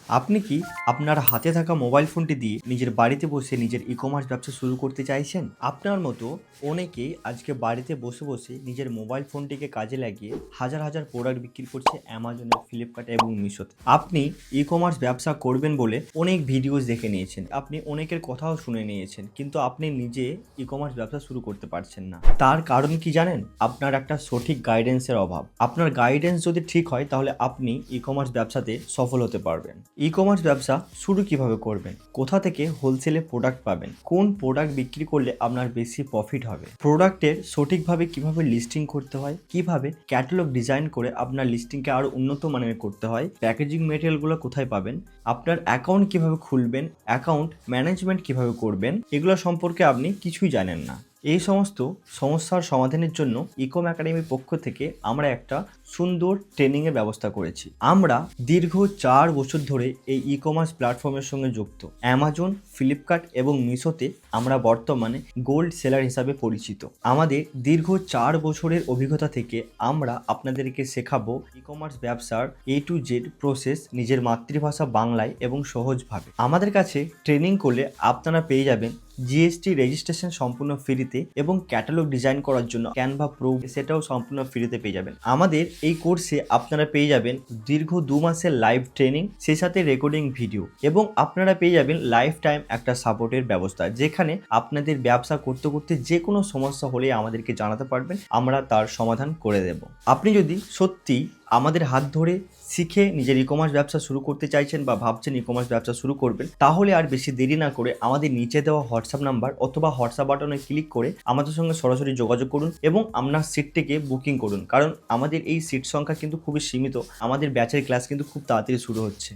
আপনি কি আপনার হাতে থাকা মোবাইল ফোনটি দিয়ে নিজের বাড়িতে বসে নিজের ই-কমার্স ব্যবসা শুরু করতে চাইছেন? আপনার মতো অনেকেই আজকে বাড়িতে বসে বসে নিজের মোবাইল ফোনটিকে কাজে লাগিয়ে হাজার হাজার প্রোডাক্ট বিক্রি করছে অ্যামাজনে, ফ্লিপকার্টে এবং মিশোতে। আপনি ই-কমার্স ব্যবসা করবেন বলে অনেক ভিডিওস দেখে নিয়েছেন, আপনি অনেকের কথাও শুনে নিয়েছেন, কিন্তু আপনি নিজে ই-কমার্স ব্যবসা শুরু করতে পারছেন না। তার কারণ কি জানেন? আপনার একটা সঠিক গাইডেন্সের অভাব। আপনার গাইডেন্স যদি ঠিক হয় তাহলে আপনি ই-কমার্স ব্যবসাতে সফল হতে পারবেন। ই-কমার্স ব্যবসা শুরু কিভাবে করবেন, কোথা থেকে হোলসেলে প্রোডাক্ট পাবেন, কোন প্রোডাক্ট বিক্রি করলে আপনার বেশি প্রফিট হবে, প্রোডাক্টের সঠিকভাবে কিভাবে লিস্টিং করতে হয়, কিভাবে ক্যাটালগ ডিজাইন করে আপনার লিস্টিংকে আরও উন্নত মানের করতে হয়, প্যাকেজিং মেটেরিয়ালগুলো কোথায় পাবেন, আপনার অ্যাকাউন্ট কিভাবে খুলবেন, অ্যাকাউন্ট ম্যানেজমেন্ট কিভাবে করবেন, এগুলো সম্পর্কে আপনি কিছুই জানেন না। এই সমস্ত সমস্যার সমাধানের জন্য ইকম একাডেমির পক্ষ থেকে আমরা একটা সুন্দর ট্রেনিংয়ের ব্যবস্থা করেছি। আমরা দীর্ঘ 4 বছর ধরে এই ই কমার্স প্ল্যাটফর্মের সঙ্গে যুক্ত। অ্যামাজন, ফ্লিপকার্ট এবং মিশোতে আমরা বর্তমানে গোল্ড সেলার হিসাবে পরিচিত। আমাদের দীর্ঘ 4 বছরের অভিজ্ঞতা থেকে আমরা আপনাদেরকে শেখাবো ই কমার্স ব্যবসার A to Z প্রসেস নিজের মাতৃভাষা বাংলায় এবং সহজভাবে। আমাদের কাছে ট্রেনিং করলে আপনারা পেয়ে যাবেন জিএসটি রেজিস্ট্রেশন সম্পূর্ণ ফ্রিতে এবং ক্যাটালগ ডিজাইন করার জন্য ক্যানভা প্রো সেটাও সম্পূর্ণ ফ্রিতে পেয়ে যাবেন। আমাদের এই কোর্সে আপনারা পেয়ে যাবেন দীর্ঘ 2 মাসের লাইভ ট্রেনিং, সেই সাথে রেকর্ডিং ভিডিও, এবং আপনারা পেয়ে যাবেন লাইফ টাইম একটা সাপোর্টের ব্যবস্থা, যেখানে আপনাদের ব্যবসা করতে করতে যে কোনো সমস্যা হলে আমাদেরকে জানাতে পারবেন, আমরা তার সমাধান করে দেব। আপনি যদি সত্যি আমাদের হাত ধরে শিখে নিজের ই কমার্স ব্যবসা শুরু করতে চাইছেন বা ভাবছেন ই কমার্স ব্যবসা শুরু করবেন, তাহলে আর বেশি দেরি না করে আমাদের নিচে দেওয়া হোয়াটসঅ্যাপ নাম্বার অথবা হোয়াটসঅ্যাপ বাটনে ক্লিক করে আমাদের সঙ্গে সরাসরি যোগাযোগ করুন এবং আপনার সিটটিকে বুকিং করুন, কারণ আমাদের এই সিট সংখ্যা কিন্তু খুবই সীমিত। আমাদের ব্যাচের ক্লাস কিন্তু খুব তাড়াতাড়ি শুরু হচ্ছে।